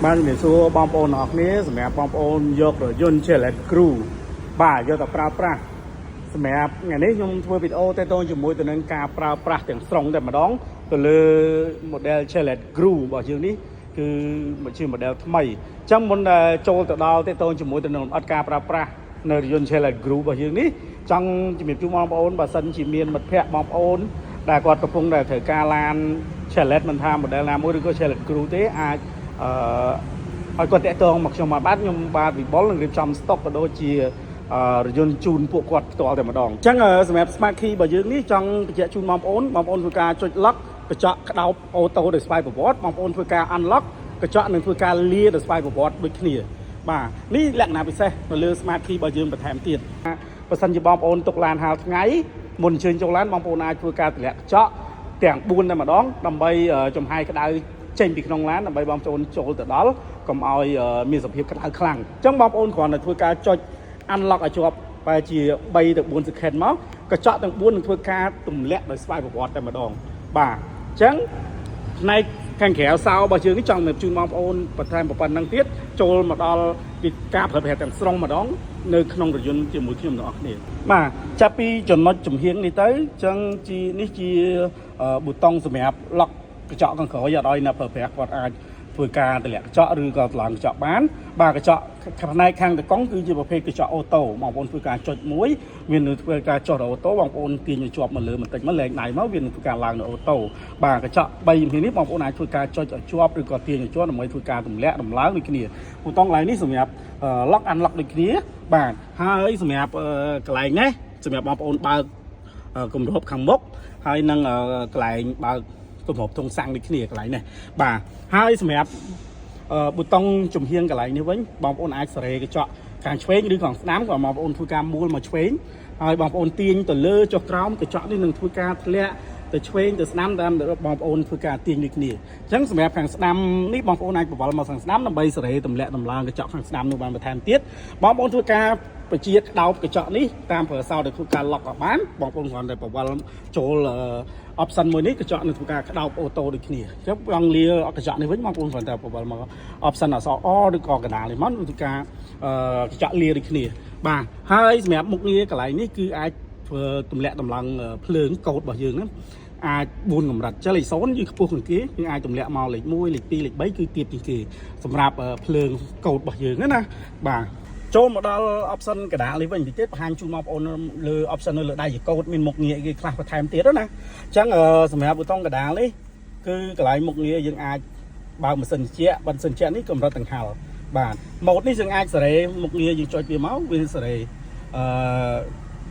ban miền xuôi bom ôn ởนี้สมัยบอมโอนยกรถยนต์เชลเลตกรูบ่ายกแต่ปราปราสมัยงานนี้ยมทัวร์วิดีโอแต่ต้นจมูกตัวนั้นการปราปราแต่งตรงแต่มาดองตัวเลยโมเดลเชลเลตกรูบอกชื่อนี้คือมันชื่อโมเดลทำไมจังมันโจลตัวดาวแต่ต้นจมูกตัวนั้นอัดการปราปราในยนต์เชลเลตกรูบอกชื่อนี้จังจะมีจุ่มบอมโอนบาสันจีเมียนมัดแพะบอมโอนแต่ก่อนกระพงแต่เถอการลานเชลเลตมันทำโมเดลน้ำมือหรือก็เชลเลตกรูเต้ไอ้คนแต่ตัวมักชมมาบ้านยมบ้านวิบอลหรือจำสต็อกก็โดยจียนจูนพวกกอดตัวแต่มาดองจังสมัยสมาร์ทคีย์แบบยืนนี้จังจะจูนมอมโอนคือการจุดล็อกกระเจาะกระดาออโต้เดสไปบอร์ดมอมโอนคือการอันล็อกกระเจาะหนึ่งคือการเลียเดสไปบอร์ดด้วยขี้บ่านี่แหละนาไปเซ่มาเลือกสมาร์ทคีย์แบบยืนแบบแถมเตียนประสันจะมอมโอนตกลานหาไงมุนเชิญจงร้านมอมโอนคือการแหละเจาะแต่งบุญแต่มาดองนำไปจมไฮกระดาเช่นปีขนมร้านนำไปบอมโอนโจลแต่ดอลก็เอามีสภาพกระดาษคลั่งจังบอมโอนก่อนนะคือการจดอันล็อกจบไปจีใบตะบุญสแกนมั้งกระเจาะตะบุญคือการตุ่มเละโดยสไปร์บอร์ดแต่มาดองบ่าจังในแข่งแขวซาวบาเชือนี่จังแบบจูนมอมโอนประธานประพันธ์นังเทียโจลมาดอลกิจการเผยแพร่แต่สตรองมาดองในขนมรถยนต์จีมือที่มันออกนี่มาจะปีจนมาจุ่มเฮียงนี่เต้จังจีนี่จีบุตรต้องสมัยล็อกกระเจาะกันเขาอย่าได้นะเผยแพร่กอดอาเพื่อการแต่แหละเจาะหรือก็หลังเจาะบ้านบางกระเจาะในข้างแต่ก้องคือจะประเภทกระเจาะออโต้บางคนเพื่อการจดมุ้ยเวียนเพื่อการจดออโต้บางคนตีนจวบมันเลยมันติดมันแรงไหนมั้งเวียนเพื่อการล้างออโต้บางกระเจาะใบทีนี้บางคนอาจเพื่อการจดจวบหรือก็ตีนจวบมันเพื่อการตุ่มเละตุ่มล้างในขี้เหนียวผู้ต้องไรนี่สมัยล็อกอันล็อกในขี้เหนียวบางให้สมัยกลายไงสมัยบางคนบางกลุ่มรบขังมกให้นั่งกลายบางกลุ่มรบทงสังในขี้เหนียวกลายเนี่ยบางให้สมัยบุตรต้องจุ่มเฮียงกับไหลนี่ไว้บางคนไอซ์เรย์ก็เจาะการเชฟหรือของน้ำของบางคนทุกการมูลมาเชฟบางคนตีนตัวเลือจอกร้าวก็เจาะนิดหนึ่งทุกการเละตัวเชฟตัวน้ำดำแต่บางคนทุกการตีนนี่นี่จังสมัยแข่งน้ำนี่บางคนไอซ์บอกว่ามาสั่งน้ำน้ำใบเสร์ตำเละตำลางก็เจาะแข่งน้ำนู่นบางประธานเตี้ยบางคนทุกการไปเจี๊ยดดาวกระเจาะนี้ตามเผื่อเศร้าแต่ทุกการล็อกออกบ้านบางคนก่อนแต่บอกว่าโจลออปชั่นมือนี้กระเจาะในทุกการดาวออโต้ด้วยนี่ครับบางเรียกระเจาะในวิ่งบางคนก่อนแต่บอกว่ามาออปชั่นสอหรือกระดาษเลยมันทุกการกระเจาะเรียด้วยนี่บ่าให้สมัยมุกนี้กับไหลนี่คือไอ้ตุ่มแหลกตำลังเพลิงโกดบ่ยืนนั้นไอ้บุญกับรัฐจะเลยซ้อนยืนพวกคนกี้ยังไอ้ตุ่มแหลกเมาเหล็กมุ้ยเหล็กปีเหล็กใบคือเตียบจริงๆสำหรับเพลิงโกดบ่ยืนนั่นนะบ่าโจมมาดอลออปชั่นกระดาษเลยว่าอย่างที่เจ็ดพันจูนมาโอนเลยออปชั่นเลยได้ยังโกดมีหมกเงี้ยกี่คลาสประทานเตี้ยแล้วนะจังสมัยบุตรต้องกระดาษเลยคือกระไรหมกเงี้ยยังอาบางมันสันเจี๊ยบันสันเจี๊ยนี่ก็มันต่างหากบานหมดนี่ยังอาเสร็จหมกเงี้ยยังจอยเปียเมาส์วินเสร็จ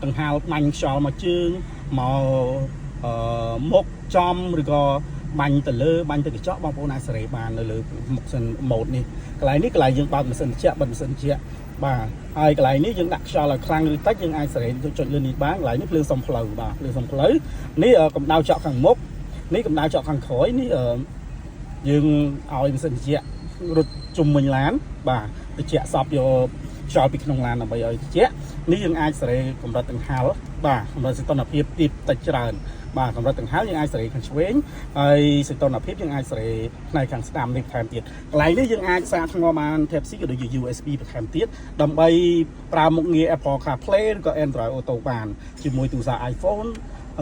ต่างหากมันชอมาจึงมาหมกจอมหรือก็บันตะเลบันตะกิจบางพวกนั้นเสร็จบานเลยหมกสันหมดนี่กระไรนี่กระไรยังบางมันสันเจี๊ยบันสันเจี๊ยบ่าไอ้กลายนี้ยังดักชอลคลังหรือตัดยังไอ้เสร็จจนเรื่องนี้บ้างหลายนี่เรื่องสมพลอยบ่าเรื่องสมพลอยนี่กับดาวเจาะขังมกนี่กับดาวเจาะขังขอยนี่ยังเอาอินสันเจียรถจุ่มมันล้านบ่าไปเจียสอบโยชอลปีขนมล้านเอาไปเอาเจียนี่ยังไอ้เสร็จกับเราตั้งหาบ่ากับเราสิตอนอภิติดตัดจานบ่ากับเราตั้งหายังไอ้เสร็จขันเชงไอ้สิตอนอภิยังไอ้เสร็จในขังสตามในแถมเตียดหลายนี่ยังไอ้สาทั้งประมาณเทปซี่ก็โดย USB แถมเตียดดำใบปลาหมกเงี้ย Apple CarPlay ก็ Android Auto บานจิมวยตัวสา iPhone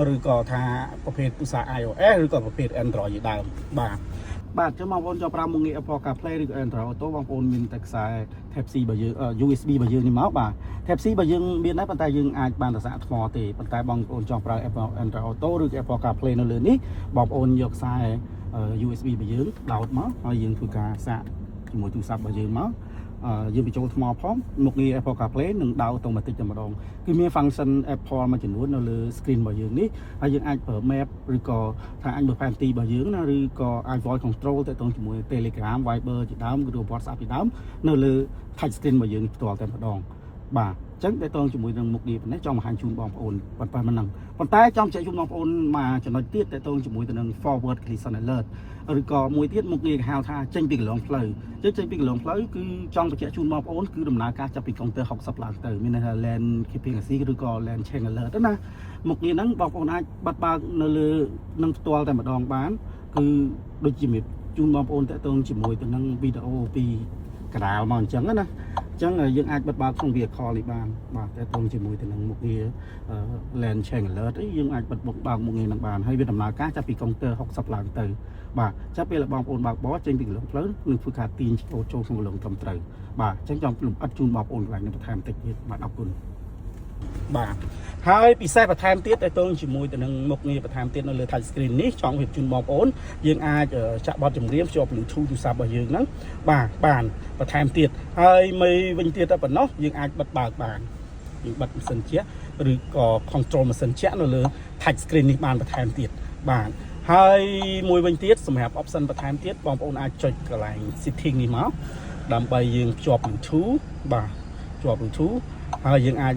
หรือก็ทาประเภทตัวสา iOS หรือก็ประเภท Android อยู่ได้บ่าបាទចាំបងប្អូនចូលប្រើមុខងារ Apple CarPlay ឬក៏ Android Auto បងប្អូនមានតែខ្សែ Type C របស់យើង USB របស់យើងនេះមកបាទ Type C របស់យើងមានដែរប៉ុន្តែយើងអាចបានតែសាកថ្មទេប៉ុន្តែបងប្អូនចង់ប្រើ Apple Android Auto ឬក៏ Apple CarPlay នៅលើនេះបងប្អូនយកខ្សែ USB របស់យើងដោតមកហើយយើងធ្វើការសាកជាមួយទូរស័ព្ទរបស់យើងមកយើងបញ្ចូលថ្មផងមុខងារ Apple CarPlay នឹងដោតអូតូម៉ាទិកតែម្ដងគឺមាន function Apple មួយចំនួននៅលើ screen របស់យើងនេះហើយយើងអាចប្រើ map ឬក៏ថាអាចមើលផែនទីរបស់យើងណាឬក៏អាច voice control ទៅជាមួយ Telegram Viber ជាដើមឬ WhatsApp ជាដើមនៅលើ touch screen របស់យើងផ្ទាល់តែម្ដងបាទអញ្ចឹងតើតើជាមួយនឹងមុខងារនេះចង់បង្ហាញជូនបងប្អូនប៉ុន្តែមិនហ្នឹងប៉ុន្តែចង់ជែកជូនបងប្អូនមកចំណុចទៀតតើតើជាមួយទៅនឹង forward collision alert ឬក៏មួយទៀតមុខងារគេហៅថាចេញពីកន្លងផ្លូវចេញពីកន្លងផ្លូវគឺចង់បញ្ជាក់ជូនបងប្អូនគឺដំណើរការចាប់ពីកុងទ័រ60ឡើងទៅមានន័យថា lane keeping assist ឬក៏ lane change alert ណាមុខងារហ្នឹងបងប្អូនអាចបិទបើកនៅលើនឹងផ្ទាល់តែម្ដងបានគឺដូចជា ជូនបងប្អូនតើតើជាមួយទៅនឹងវីដេអូពីកណ្ដាលមកអញ្ចឹងណាអញ្ចឹងយើងអាចបិទបើកក្នុង vehicle នេះបានបាទតើតើជាមួយទៅនឹងមុខងារ lane change alert យើងអាចបិទបើកមុខងារនឹងបានហើយវាដំណើរការចាប់ពីកុងទ័រ60ឡើងទៅបាទចាប់ពេលបងប្អូនបើកបរចេញពីកន្លងផ្លូវនឹងធ្វើការទាញចូលក្នុងកន្លងត្រឹមត្រូវបាទអញ្ចឹងចង់លំអិតជូនបងប្អូនកន្លែងនេះបន្ថែមតិចទៀតបាទអរគុណបាទហើយពិសេសបន្ថែមទៀតតើតើជាមួយទៅនឹងមុខងារបន្ថែមទៀតនៅលើ touch screen នេះចង់រៀបជូនបងប្អូនយើងអាចចាក់បទចម្រៀងភ្ជាប់ Bluetooth ទូរស័ព្ទរបស់យើងហ្នឹងបាទបានបន្ថែមទៀតហើយមួយវិញទៀតតែប៉ុណ្ណោះយើងអាចបិទបើកបានយើងបិទម៉ាស៊ីនជែកឬក៏ control ម៉ាស៊ីនជែកនៅលើ touch screen នេះបានបន្ថែមទៀតបាទហើយមួយវិញទៀតសម្រាប់ option បន្ថែមទៀតបងប្អូនអាចចុចកន្លែង setting នេះមកដើម្បីយើងភ្ជាប់ Bluetooth បាទភ្ជាប់ Bluetooth ហើយយើងអាច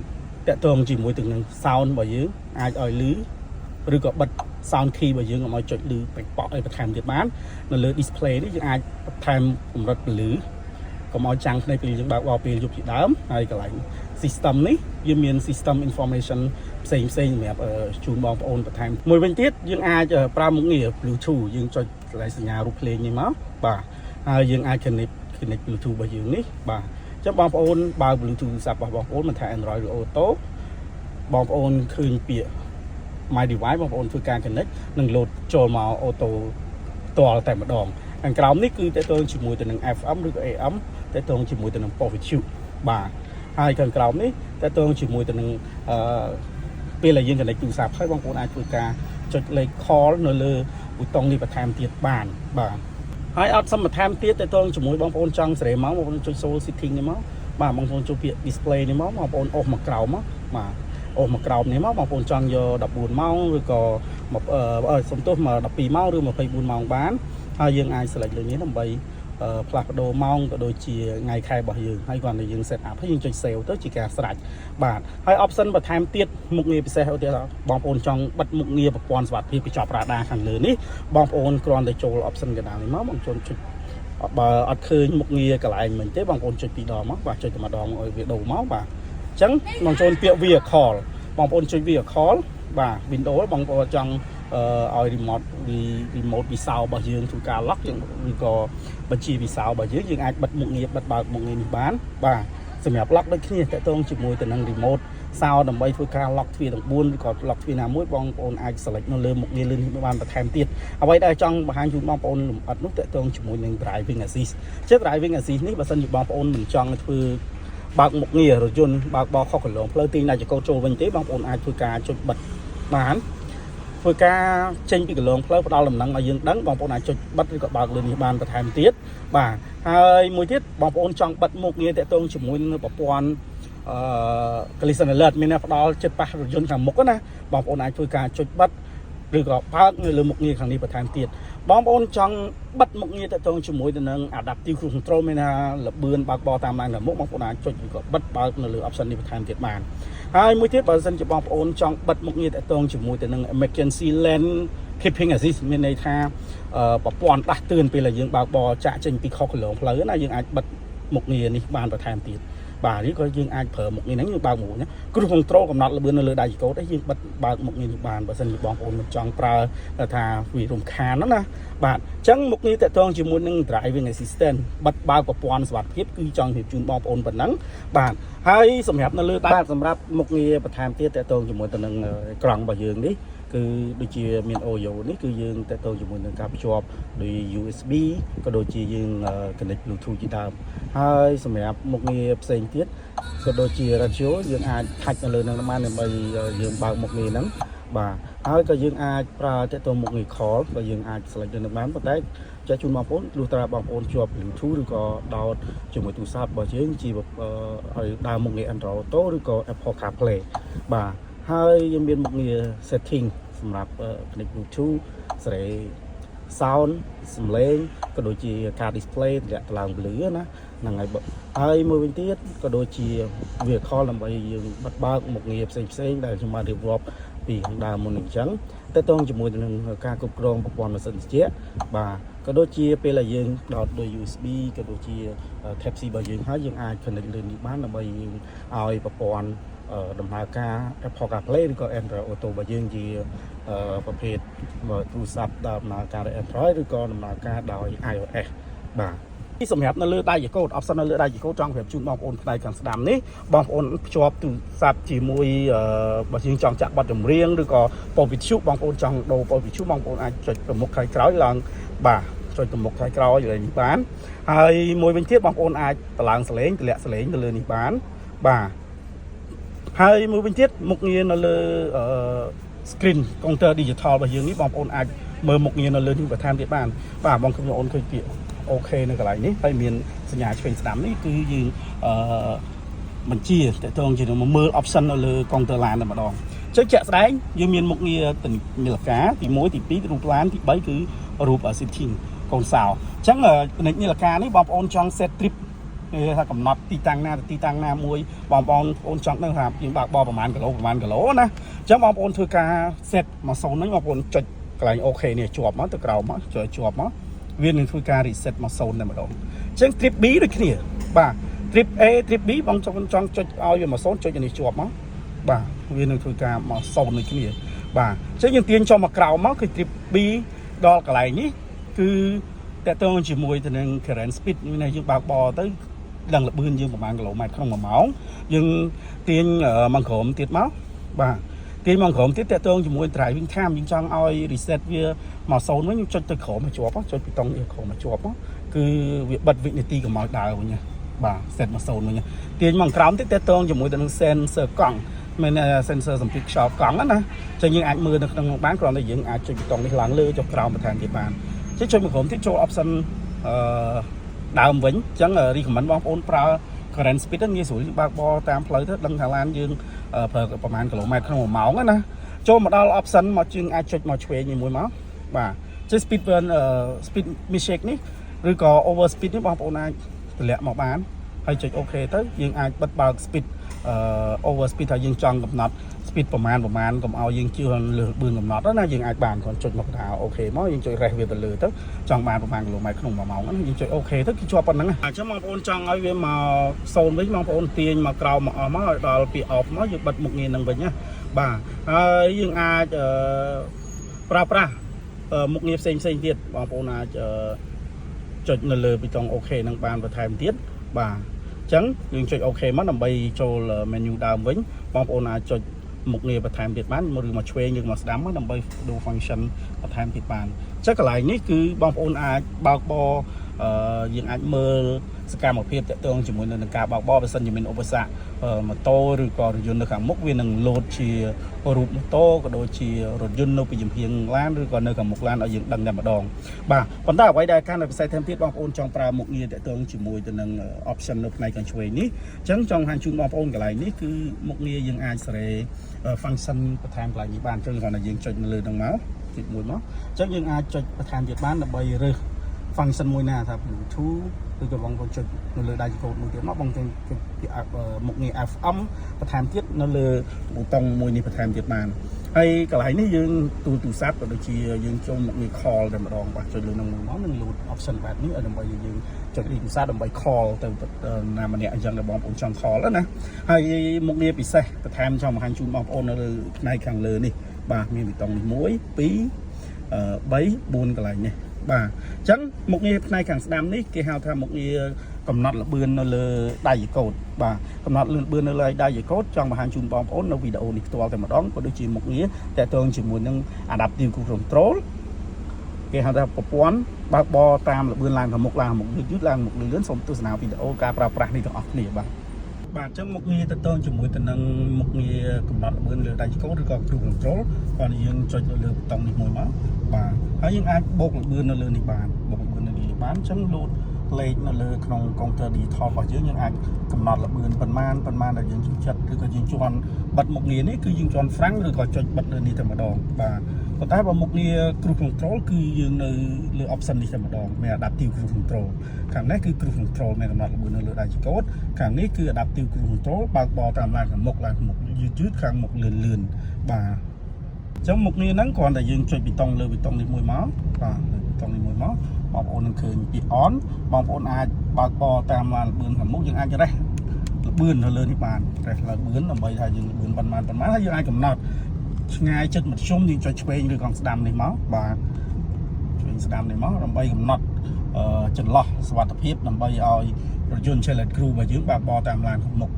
តកតងជាមួយទៅនឹង sound របស់យើងអាចឲ្យលឺឬក៏បិទ sound key របស់យើងឲ្យចុចលឺបែកប៉ក់ឲ្យបន្ថែមទៀតបាននៅលើ display នេះយើងអាចបន្ថែមកម្រិតពន្លឺកុំឲ្យចាំងភ្នែកពេលយើងបើកបរពេលយប់ជាដើមហើយកន្លែង system នេះវាមាន system information ផ្សេងសម្រាប់ជូនបងប្អូនបន្ថែមមួយវិញទៀតយើងអាចប្រើមុខងារ Bluetooth យើងចុចកន្លែងសញ្ញារូបភ្លេងនេះមកបាទហើយយើងអាច connect Bluetooth របស់យើងនេះបាទចឹងបងប្អូនបើ Bluetooth ទូរស័ព្ទរបស់បងប្អូនមិនថា Android ឬ Auto បងប្អូនឃើញពាក្យ My Device បងប្អូនធ្វើការ connect នឹង load ចូលមក Auto ផ្ទាល់តែម្ដងខាងក្រោមនេះគឺតើតើជាមួយទៅនឹង FM ឬក៏ AM តើតើជាមួយទៅនឹង Pop Visu បាទហើយខាងក្រោមនេះតើតើជាមួយទៅនឹងពេលដែលយើង connect ទូរស័ព្ទហើយបងប្អូនអាចធ្វើការចុចលេខ call នៅលើប៊ូតុងនេះបន្ថែមទៀតបានបាទហើយអត់សំបន្ថែមទៀតតើតើជាមួយបងប្អូនចង់សេរីមកបងប្អូនចុច Soul Setting នេះមកបាទបងប្អូនចូលពាក្យ display នេះមកបងប្អូនអូសមកក្រោមមកបាទអូសមកក្រោមនេះមកបងប្អូនចង់យក14ម៉ោងឬក៏សំទោសមក12ម៉ោងឬ24ម៉ោងបានហើយយើងអាច select លើនេះដើម្បីផ្លាស់ប្ដូរម៉ោងក៏ដូចជាថ្ងៃខែរបស់យើងហើយគ្រាន់តែយើង set up ហើយយើងចុច save ទៅជាការស្រេចបាទហើយ option បន្ថែមទៀតមុខងារពិសេសឧទាហរណ៍បងប្អូនចង់បិទមុខងារប្រព័ន្ធសុវត្ថិភាពកញ្ចប់រ៉ាដាខាងលើនេះបងប្អូនគ្រាន់តែចូល option កណ្ដាលនេះមកបងប្អូនចុចបើអត់ឃើញមុខងារកន្លែងមិញទេបងប្អូនចុចពីរដងមកបាទចុចតែម្ដងឲ្យវាដូរមកបាទអញ្ចឹងបងចូលពាក្យ vehicle បងប្អូនចុច vehicle បាទ Windows បងប្អូនចង់ឲ្យ remote វិសោរបស់យើងធ្វើការ lock យើងឬក៏បញ្ជីវិសោរបស់យើងអាចបិទមុខងារបិទបើកមុខងារនេះបានបាទសម្រាប់ lock ដូចគ្នាតើតើជាមួយទៅនឹង remote សោដើម្បីធ្វើការ lock ទ្វារទាំង4ឬក៏ lock ទ្វារណាមួយបងប្អូនអាច select នៅលើមុខងារលឿននេះបានបន្ថែមទៀតអ្វីដែលចង់បង្ហាញជូនបងប្អូនលម្អិតនោះតើតើជាមួយនឹង driving assist ជា driving assist នេះបើសិនជាបងប្អូនមិនចង់ធ្វើបើកមុខងាររថយន្តបើកបរខុសកន្លងផ្លូវទីណាចកោចូលវិញទេបងប្អូនអាចធ្វើការចុចបិទបានធ្វើការចេញពីកន្លងផ្លូវផ្ដល់ដំណឹងឲ្យយើងដឹងបងប្អូនអាចចុចបិទឬក៏បើកលឿននេះបានបន្ថែមទៀតបាទហើយមួយទៀតបងប្អូនចង់បិទមុខងារតាក់ទងជាមួយនឹងប្រព័ន្ធcollision alert មានផ្ដល់ចិត្តប៉ះរថយន្តខាងមុខណាបងប្អូនអាចធ្វើការចុចបិទឬក៏បើកនៅលើមុខងារខាងនេះបន្ថែមទៀតបងប្អូនចង់បិទមុខងារតាក់ទងជាមួយទៅនឹង adaptive cruise control មានថាលបឿនបើកបរតាមឡានខាងមុខបងប្អូនអាចចុចឬក៏បិទបើកនៅលើ option នេះបន្ថែមទៀតបានហើយមួយទៀតបើសិនជាបងប្អូនចង់បិទមុខងារតាក់ទងជាមួយទៅនឹង emergency lane keeping assist មានន័យថាប្រព័ន្ធដាស់តឿនពេលដែលយើងបើកបរចាក់ចេញពីខុសកន្លងផ្លូវណាយើងអាចបិទមុខងារនេះបានបន្ថែមទៀតបាទនេះក៏យើងអាចប្រើមុខងារហ្នឹងយើងបើកមុខណាគ្រូ control កំណត់លបឿននៅលើដៃចង្កូតយើងបិទបើកមុខងារនេះបានបើសិនជាបងប្អូនមិនចង់ប្រើថាវារំខានណាបាទអញ្ចឹងមុខងារតាក់ទងជាមួយនឹង driving assistant បិទបើកប្រព័ន្ធសុវត្ថិភាពគឺចង់ជម្រាបជូនបងប្អូនប៉ុណ្ណឹងបាទហើយសម្រាប់នៅលើបាទសម្រាប់មុខងារបន្ថែមទៀតតាក់ទងជាមួយទៅនឹងក្រង់របស់យើងនេះគឺដូចជាមាន Oyo នេះគឺយើងតាក់ទងជាមួយនឹងការភ្ជាប់ដោយ USB ក៏ដូចជាយើង connect Bluetooth ជាដើមហើយសម្រាប់មុខងារផ្សេងទៀតក៏ដូចជា radio យើងអាចខាច់នៅលើនឹងបានដើម្បីយើងបើកមុខងារហ្នឹងបាទហើយក៏យើងអាចប្រើតាក់ទងមុខងារ call ក៏យើងអាច select នៅនឹងបានប៉ុន្តែចែកជូនបងប្អូនលុះត្រាបងប្អូនជាប់ Bluetooth ឬក៏ដោតជាមួយទូរស័ព្ទរបស់យើងជាឲ្យដើរមុខងារ Android Auto ឬក៏ Apple CarPlay បាទហើយយើងមានមុខងារ setting សម្រាប់ connect Bluetooth សេរី sound សំឡេងក៏ដូចជាការ display តម្លាក់ឡើងពលឺណាហ្នឹងហើយមួយវិញទៀតក៏ដូចជា vehicle ដើម្បីយើងបិទបើកមុខងារផ្សេងដែលខ្ញុំបានរៀបរាប់ពីខាងដើមមុនអញ្ចឹងតើតើជាមួយនឹងការគ្រប់គ្រងប្រព័ន្ធម៉ាស៊ីនត្រជាក់បាទក៏ដូចជាពេលដែលយើងដោតដោយ USB ក៏ដូចជា Type C របស់យើងហើយយើងអាច connect លើនេះបានដើម្បីយើងឲ្យប្រព័ន្ធ ដំណើរការ Apple CarPlay ឬក៏ Android Auto របស់យើងជាប្រភេទទូរស័ព្ទដំណើរការដោយ Android ឬក៏ដំណើរការដោយ iOS បាទនេះសម្រាប់នៅលើដៃចកូត option នៅលើដៃចកូតចង់ប្រាប់ជូនបងប្អូនផ្នែកខាងស្ដាំនេះបងប្អូនភ្ជាប់ទូរស័ព្ទជាមួយបើយើងចង់ចាក់បទចម្រៀងឬក៏ពណ៌វិទ្យុបងប្អូនចង់ដូរពណ៌វិទ្យុបងប្អូនអាចចុចប្រមុខខាងក្រោយឡើងបាទចុចប្រមុខខាងក្រោយលើនេះបានហើយមួយវិញទៀតបងប្អូនអាចតម្លើងសលេងតម្លាក់សលេងទៅលើនេះបានបាទហើយមួយវិញទៀតមុខងារនៅលើscreen counter digital របស់យើងនេះបងប្អូនអាចមើលមុខងារនៅលើនេះបន្ថែមទៀតបានបាទបងប្អូនឃើញពាក្យអូខេនៅកន្លែងនេះហើយមានសញ្ញាឆ្វេងស្ដាំនេះគឺយើងបញ្ជាតើតើជាមកមើល option នៅលើ counter line តែម្ដងចុចជាក់ស្ដែងយើងមានមុខងារនាឡិកាទី1ទី2រូបឡានទី3គឺរូប setting កូនសោអញ្ចឹងនាឡិកានេះបងប្អូនចង់ set trip ថាកំណត់ទីតាំងណាទៅទីតាំងណាមួយបងប្អូនចង់ដឹងថាយើងបើកបរប្រហែលគីឡូណាអញ្ចឹងបងប្អូនធ្វើការ set មកសូនហ្នឹងបងប្អូនចុចកន្លែងអូខេនេះជាប់មកទៅក្រោមមកចុចជាប់មកវានឹងធ្វើការ reset មកសូនតែម្ដងអញ្ចឹង trip B ដូចគ្នាបាទ trip A trip B បងចង់ចុចឲ្យវាមកសូនចុចនេះជាប់មកបាទវានឹងធ្វើការមកសូនដូចគ្នាបាទអញ្ចឹងយើងទាញចុះមកក្រោមមកគឺ trip B ដល់កន្លែងនេះគឺតើតើជាមួយទៅនឹង current speed នេះយើងបើកបរទៅដឹងល្បឿនយើងប្រហែលគីឡូម៉ែត្រក្នុង1ម៉ោងយើងទាញមកក្រោមទៀតមកបាទទាញមកក្រោមទៀតតើតើជាមួយ driving time យើងចង់ឲ្យ reset វាមកសូនវិញចុចទៅក្រោមមកជាប់ចុចពីតុងក្រោមមកជាប់គឺវាបិទវិនាទីកុំឲ្យដើរវិញបាទ set មកសូនវិញទាញមកក្រោមទៀតតើតើជាមួយទៅនឹង sensor កង់មាន sensor សម្ពាធខ្យល់កង់ណាចឹងយើងអាចមើលនៅក្នុងបានគ្រាន់តែយើងអាចចុចប៊ូតុងនេះឡើងលើចុះក្រោមបន្ថែមទៀតបានចុចមកក្រោមទៀតចូល option ដើមវិញអញ្ចឹង recommend បងប្អូនប្រើ current speed ងាយស្រួលបើកបរតាមផ្លូវទៅដឹងថាឡានយើងប្រើប្រហែលគីឡូម៉ែត្រក្នុង1ម៉ោងណាចូលមកដល់ option មកយើងអាចចុចមកឆ្វេងមួយមកបាទចុច speed speed mistake នេះឬក៏ over speed នេះបងប្អូនអាចតម្លាក់មកបានហើយចុច OK ទៅយើងអាចបិទបើក speed over speed ថាយើងចង់កំណត់ speed ប្រមាណកុំឲ្យយើងជឿលើលឿនកំណត់ណាយើងអាចបានគ្រាន់ចុចមកថា OK មកយើងចុច rest វាទៅលើទៅចង់បានប្រមាណគីឡូម៉ែត្រក្នុង1ម៉ោងហ្នឹងយើងចុច OK ទៅគឺជាប់ប៉ុណ្្នឹងអញ្ចឹងបងប្អូនចង់ឲ្យវាមកសូនវិញបងប្អូនទាញមកក្រោមមកអស់មកឲ្យដល់ពី off មកយើងបិទមុខងារហ្នឹងវិញណាបាទហើយយើងអាចប្រើប្រាស់មុខងារផ្សេងទៀតបងប្អូនអាចចុចនៅលើប៊ូតុង OK ហ្នឹងបានបន្ថែមទៀតបាទអញ្ចឹងយើងចុច OK មកដើម្បីចូល menu ដើមវិញបងប្អូនអាចចុចមុខងារបន្ថែមទៀតបានឬមកឆ្វេងឬមកស្ដាំដើម្បីដូរ function បន្ថែមទៀតបានអញ្ចឹងកន្លែងនេះគឺបងប្អូនអាចបើកបរយើងអាចមើលសកម្មភាពតាក់ទងជាមួយនឹងការបើកបរបើសិនជាមានឧបសគ្គម៉ូតូឬក៏រថយន្តនៅខាងមុខវានឹងលោតជារូបម៉ូតូក៏ដូចជារថយន្តនៅពីចំហៀងឡានឬក៏នៅខាងមុខឡានឲ្យយើងដឹងតែម្ដងបាទប៉ុន្តែអ្វីដែលកាន់តែពិសេសថែមទៀតបងប្អូនចង់ប្រើមុខងារតាក់ទងជាមួយទៅនឹង option នៅផ្នែកខាងឆ្វេងនេះអញ្ចឹងចង់ហាញជូនបងប្អូនកន្លែងនេះគឺមុខងារយើងអាចសេរី function បន្ថែមកន្លែងនេះបានអញ្ចឹងគ្រាន់តែយើងចុចនៅលើហ្នឹងមកទៀតមួយមកអញ្ចឹងយើងអាចចុចបន្ថែមទៀតបានដើម្បីរើស function មួយណាថា Bluetooth ឬក៏បងប្អូនចុចនៅលើដៃកូដមួយទៀតមកបងចុចមុខងារ FM បន្ថែមទៀតនៅលើប៊ូតុងមួយនេះបន្ថែមទៀតបានហើយកន្លែងនេះយើងទូរស័ព្ទក៏ដូចជាយើងចូលមុខងារ call តែម្ដងបាទចុចលើនឹងមកនឹង load option បែបនេះដើម្បីយើងចុចលេខទូរស័ព្ទដើម្បី call ទៅណាម្នាក់អញ្ចឹងដែលបងប្អូនចង់ call ណាហើយមុខងារពិសេសបន្ថែមចង់បង្ហាញជូនបងប្អូននៅលើផ្នែកខាងលើនេះបាទមានប៊ូតុងនេះ1 2 3 4កន្លែងនេះបាទអញ្ចឹងមុខងារផ្នែកខាងស្ដាំនេះគេហៅថាមុខងារកំណត់ល្បឿននៅលើដៃកូដបាទកំណត់ល្បឿននៅលើដៃកូដចង់បង្ហាញជូនបងប្អូននៅវីដេអូនេះផ្ទាល់តែម្ដងក៏ដូចជាមុខងារតេតងជាមួយនឹង Adaptive Cruise Control គេហៅថាប្រព័ន្ធបើកបរតាមល្បឿនឡើងខាងមុខឡើងមុខយឺតឡើងមុខលឿនសូមទស្សនាវីដេអូការប្រើប្រាស់នេះទាំងអស់គ្នាបាទអញ្ចឹងមុខងារតទៅជាមួយទៅនឹងមុខងារកំណត់ល្បឿនលើដៃកូដឬក៏ Cruise Control គាត់យើងចុចនៅលើប៊ូតុងនេះមួយមកបាទហើយយើងអាចបូកល្បឿននៅលើនេះបានបូកល្បឿននៅនេះបានអញ្ចឹងលោតលេខនៅលើក្នុង counter digital របស់យើងអាចកំណត់ល្បឿនប៉ុន្មានដែលយើងចូលចិត្តឬក៏យើងជន់បិទមុខងារនេះគឺយើងជន់ហ្វ្រាំងឬក៏ចុចបិទលើនេះតែម្ដងបាទប៉ុន្តែបើមុខងារ Cruise Control គឺយើងនៅលើ option នេះតែម្ដងមាន Adaptive Cruise Control ខាងនេះគឺ Cruise Control មានកំណត់ល្បឿននៅលើដៃកូដខាងនេះគឺ Adaptive Cruise Control បើកបរតាមឡានខាងមុខយឺតខាងមុខលឿនបាទអញ្ចឹងមុខងារហ្នឹងគ្រាន់តែយើងចុចប៊ូតុងលើប៊ូតុងនេះមួយមកបាទលើប៊ូតុងនេះមួយមកបងប្អូននឹងឃើញពី on បងប្អូនអាចបើកបរតាមឡានល្បឿនខាងមុខយើងអាចរេះ บឿននៅលើនេះបានតែលើបឿនដើម្បីថាយើងបឿនប៉ុន្មានហើយយើងអាចកំណត់ឆ្ងាយចិត្តមធ្យមយើងចុចឆ្វេងឬកងស្ដាំនេះមកបាទឆ្វេងស្ដាំនេះមកដើម្បីកំណត់ចន្លោះសុវត្ថិភាពដើម្បីឲ្យរថយន្ត Chevrolet Cruze របស់យើងបើកបរតាមឡានខាងមុខ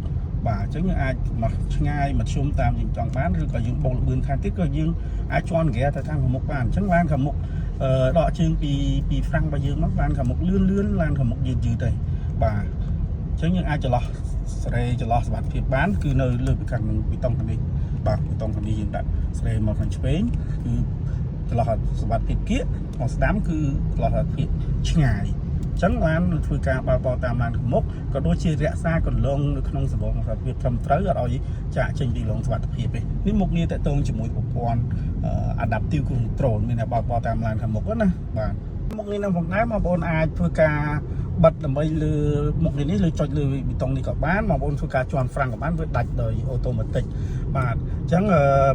បាទអញ្ចឹងយើងអាចមកឆ្ងាយមធ្យមតាមយើងចង់បានឬក៏យើងបូកលបឿនខាងទៀតក៏យើងអាចជន់ហ្គាទៅតាមខាងមុខបានអញ្ចឹងឡានខាងមុខដកជើងពីហ្វ្រាំងរបស់យើងមកឡានខាងមុខលឿនឡានខាងមុខយឺតទេបាទអញ្ចឹងយើងអាចចន្លោះសេរីចន្លោះសុវត្ថិភាពបានគឺនៅលើពីខាងពីតុងខាងនេះបាទពីតុងខាងនេះយើងដាក់សេរីមកខាងឆ្វេងគឺចន្លោះសុវត្ថិភាពគៀកមកស្ដាំគឺចន្លោះសុវត្ថិភាពឆ្ងាយអញ្ចឹងឡានធ្វើការបើកបរតាមឡានខាងមុខក៏ដូចជារក្សាកន្លងនៅក្នុងសម្បូរសុវត្ថិភាពត្រឹមត្រូវអត់ឲ្យចាក់ចេញពីឡងសុវត្ថិភាពទេនេះមុខងារតកតងជាមួយប្រព័ន្ធ adaptive cruise control មានតែបើកបរតាមឡានខាងមុខណាបាទមុខងារនឹងផងដែរបងប្អូនអាចធ្វើការបិទដើម្បីលើមុខនេះលើចុចលើប៊ីតុងនេះក៏បានបងប្អូនធ្វើការជន់ហ្វ្រាំងក៏បានវាដាច់ដោយអូតូម៉ាទិកបាទអញ្ចឹង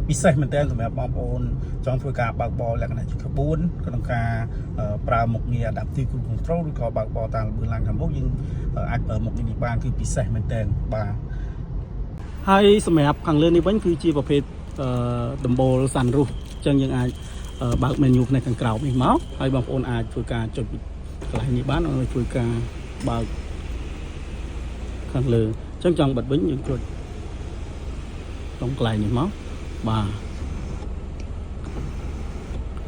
ពិសេសមែនតើសម្រាប់បងប្អូនចង់ធ្វើការបើកបរលក្ខណៈជាក្បួនក្នុងការប្រើមុខងារ adaptive cruise control ឬក៏បើកបរតាមលឿនឡានខាងមុខយើងអាចប្រើមុខនេះបានគឺពិសេសមែនតើបាទហើយសម្រាប់ខាងលើនេះវិញគឺជាប្រភេទដំបូលសាន់រូសអញ្ចឹងយើងអាចបើក menu ផ្នែកខាងក្រោមនេះមកហើយបងប្អូនអាចធ្វើការចុចកន្លែងនេះបានឲ្យធ្វើការបើកខាងលើអញ្ចឹងចង់បិទវិញយើងចុចក្នុងកន្លែងនេះមកបាទ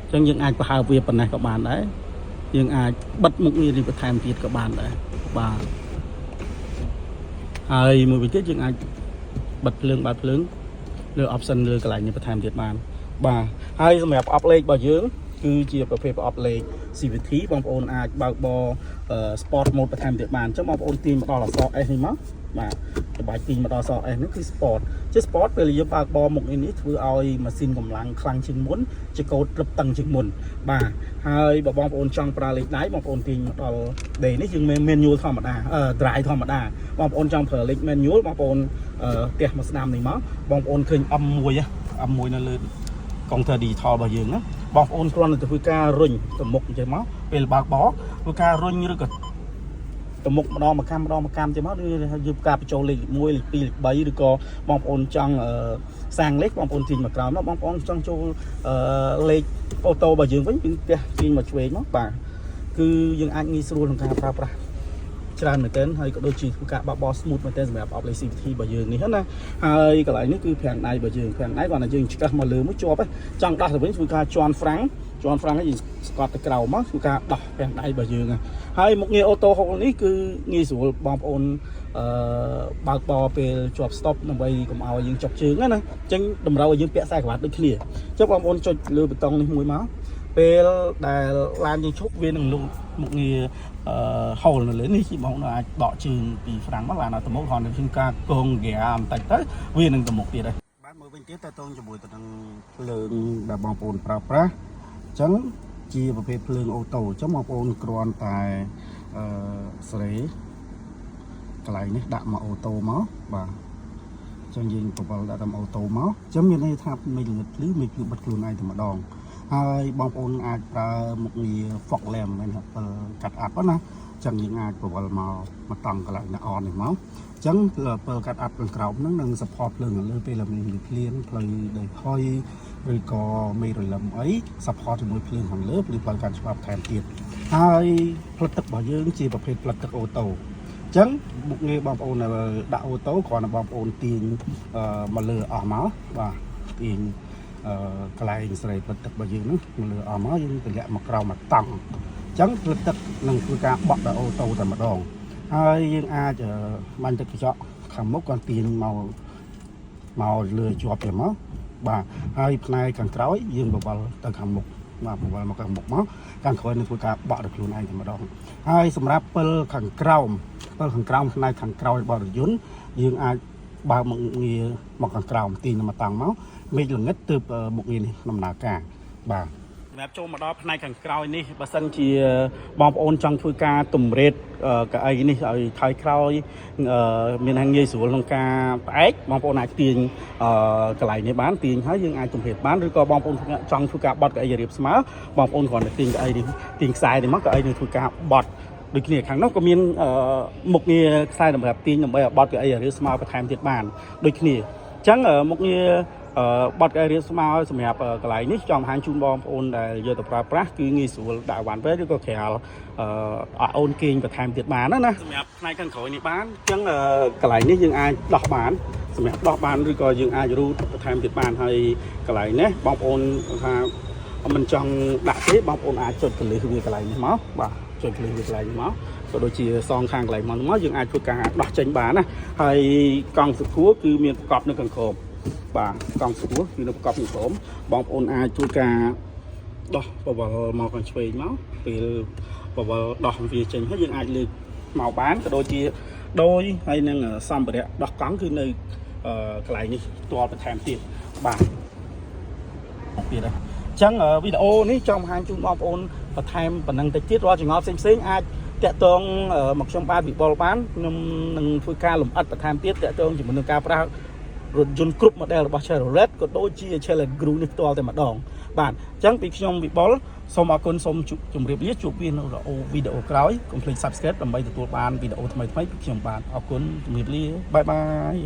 អញ្ចឹងយើងអាចប្រហើបវាប៉ុណ្ណេះក៏បានដែរយើងអាចបិទមុខងារនេះបន្ថែមទៀតក៏បានដែរបាទហើយមួយវិញទៀតយើងអាចបិទភ្លើងបើកភ្លើងលើ option លើកន្លែងនេះបន្ថែមទៀតបានបាទហើយសម្រាប់ប្រអប់លេខរបស់យើងគឺជាប្រភេទប្រអប់លេខ CVT បងប្អូនអាចបើកបរ Sport Mode បន្ថែមទៀតបានអញ្ចឹងបងប្អូនទាញមកដល់អក្សរ S នេះមកបាទសម្រាប់ទាញមកដល់អក្សរ S នេះគឺ Sport ជា Sport ពេលយើងបើកបរមុខនេះធ្វើឲ្យម៉ាស៊ីនកម្លាំងខ្លាំងជាងមុនជាកោតត្រឹបតឹងជាងមុនបាទហើយបើបងប្អូនចង់ប្រើលេខដៃបងប្អូនទាញមកដល់ D នេះយើងមាន manual ធម្មតាdrive ធម្មតាបងប្អូនចង់ប្រើលេខ manual បងប្អូនផ្ទះមកស្ដាំនេះមកបងប្អូនឃើញ M1 នៅលើកុងទ័រ digital របស់យើងណាបងប្អូនគ្រាន់តែធ្វើការរុញទៅមុខអញ្ចឹងមកពេលបើកបរធ្វើការរុញឬក៏ទៅមុខម្ដងមកកម្មអញ្ចឹងមកយើងការបញ្ចូលលេខ1លេខ2លេខ3ឬក៏បងប្អូនចង់សាងលេខបងប្អូនទាញមកក្រោមមកបងប្អូនចង់ចូលលេខអូតូរបស់យើងវិញពីផ្ទះទាញមកឆ្វេងមកបាទគឺយើងអាចងាយស្រួលក្នុងការប្រើប្រាស់ច្រើនមែនទែនហើយក៏ដូចជាធ្វើការបើកបរ smooth មែនទែនសម្រាប់ Opel CVT របស់យើងនេះណាហើយកន្លែងនេះគឺប្រាំងដៃរបស់យើងប្រាំងដៃគាត់ថាយើងឆ្កឹះមកលើមួយជាប់ចង់ដោះទៅវិញធ្វើការជន់ហ្វ្រាំងហើយយើងស្កត់ទៅក្រោមមកធ្វើការដោះប្រាំងដៃរបស់យើងហើយមុខងារអូតូហុកនេះគឺងាយស្រួលបងប្អូនបើកបរពេលជាប់ stop ដើម្បីកុំឲ្យយើងចុកជើងណាអញ្ចឹងតម្រូវឲ្យយើងពាក់ខ្សែក្រវ៉ាត់ដូចគ្នាអញ្ចឹងបងប្អូនចុចលើប៊ូតុងនេះមួយមកពេលដែលឡានយើងឈប់វានឹងលុបមុខងារហូលនៅលើនេះជាបងអាចដកជើងពីហ្វ្រាំងមកឡានទៅមុខគាត់នឹងធ្វើការកងហ្គាបន្តិចទៅវានឹងទៅមុខទៀតហើយបាទមើលវិញទៀតតើតងជាមួយទៅនឹងភ្លើងដែលបងប្អូនប្រើប្រាស់អញ្ចឹងជាប្រភេទភ្លើងអូតូអញ្ចឹងបងប្អូនគ្រាន់តែសេរីកន្លែងនេះដាក់មកអូតូមកបាទអញ្ចឹងយើងបង្វិលដាក់តាមអូតូមកអញ្ចឹងមានន័យថាមេល្ងឹតភ្លឺមេភ្លឺបិទខ្លួនឯងតែម្ដងហើយបងប្អូនអាចប្រើមុខងារ fog lamp មានថាកាត់អាប់ណាអញ្ចឹងយើងអាចបង្វិលមកតង់កន្លែងអននេះមកអញ្ចឹងពើកាត់អាប់ខាងក្រោមហ្នឹងនឹង support ភ្លើងលើពេលមានភ្លៀងផ្លូវដីហុយឬក៏មេរលឹមអី support ជាមួយភ្លើងខាងលើឬផ្លូវកាត់ច្បាប់ថែមទៀតហើយផ្លិតទឹករបស់យើងជាប្រភេទផ្លិតទឹកអូតូអញ្ចឹងមុខងារបងប្អូនដាក់អូតូគ្រាន់តែបងប្អូនទាញមកលើអស់មកបាទទាញកន្លែងស្រីផ្លិតទឹករបស់យើងហ្នឹងមកលើអស់មកយើងទម្លាក់មកក្រោមមកតង់អញ្ចឹងផ្លិតទឹកនឹងធ្វើការបក់ដល់អូតូតែម្ដងហើយយើងអាចបាញ់ទឹកកញ្ចក់ខាងមុខគាត់ទាញមកលើជាប់ទៅមកបាទហើយផ្នែកខាងក្រោយយើងបវល់ទៅខាងមុខបាទបវល់មកខាងមុខមកខាងក្រោយនឹងធ្វើការបក់ដល់ខ្លួនឯងតែម្ដងហើយសម្រាប់ពិលខាងក្រោមផ្នែកខាងក្រោយរបស់រថយន្តយើងអាចបើកមុខងារមកខាងក្រោមទាញមកតាំងមកមេឃល្ងិតទើបមុខងារនេះដំណើរការបាទសម្រាប់ចូលមកដល់ផ្នែកខាងក្រោយនេះបើសិនជាបងប្អូនចង់ធ្វើការតម្រេតកៅអីនេះឲ្យថយក្រោយមានងាយស្រួលក្នុងការផ្អែកបងប្អូនអាចទាញកន្លែងនេះបានទាញហើយយើងអាចតម្រេតបានឬក៏បងប្អូនចង់ធ្វើការបត់កៅអីរាបស្មើបងប្អូនគ្រាន់តែទាញកៅអីនេះទាញខ្សែនេះមកកៅអីនឹងធ្វើការបត់ ដូចគ្នាខាងនោះក៏មានមុខងារខ្សែតម្រាប់ទាញដើម្បីឲ្យបត់កៅអីឬស្មៅបន្ថែមទៀតបានដូចគ្នាអញ្ចឹងមុខងារបត់កៅអីស្មៅសម្រាប់កន្លែងនេះចង់បង្ហាញជូនបងប្អូនដែលយកទៅប្រើប្រាស់គឺងាយស្រួលដាក់វ៉ាន់ពេកឬក៏ក្រាលអូនគេងបន្ថែមទៀតបានណាសម្រាប់ផ្នែកខាងក្រោយនេះបានអញ្ចឹងកន្លែងនេះយើងអាចដោះបានសម្រាប់ដោះបានឬក៏យើងអាចរូតបន្ថែមទៀតបានហើយកន្លែងនេះបងប្អូនថាមិនចង់ដាក់ទេបងប្អូនអាចចុចកលឹះវាកន្លែងនេះមកបាទចុចកលឹះវាកន្លែងនេះមកក៏ដូចជាសងខាងកន្លែងមកយើងអាចធ្វើការដោះចេញបានណាហើយកង់សគួរគឺមានប្រកបនៅខាងក្រោមបាទកង់សគួរគឺនៅប្រកបខាងក្រោមបងប្អូនអាចធ្វើការដោះបវលមកខាងឆ្វេងមកពេលបវលដោះវាចេញហើយយើងអាចលើកមកបានក៏ដូចជាដោយហើយនឹងសម្ភារៈដោះកង់គឺនៅកន្លែងនេះផ្ទាល់បន្ថែមទៀតបាទទៀតហើយអញ្ចឹងវីដេអូនេះចង់បង្ហាញជូនបងប្អូនបន្ថែមប៉ុណ្ណឹងតិចទៀតរាល់ចង្អល់ផ្សេងអាចតាក់ទងមកខ្ញុំបាទវិបុលបានខ្ញុំនឹងធ្វើការលម្អិតបន្ថែមទៀតតាក់ទងជាមួយនឹងការប្រើរថយន្តគ្រប់ model របស់ Chevrolet ក៏ដូចជា Chevrolet Cruze នេះផ្ទាល់តែម្ដងបាទអញ្ចឹងពីខ្ញុំវិបុលសូមអរគុណសូមជម្រាបលាជួបគ្នានៅវីដេអូក្រោយកុំភ្លេច Subscribe ដើម្បីទទួលបានវីដេអូថ្មីៗពីខ្ញុំបាទអរគុណជម្រាបលាបាយបាយ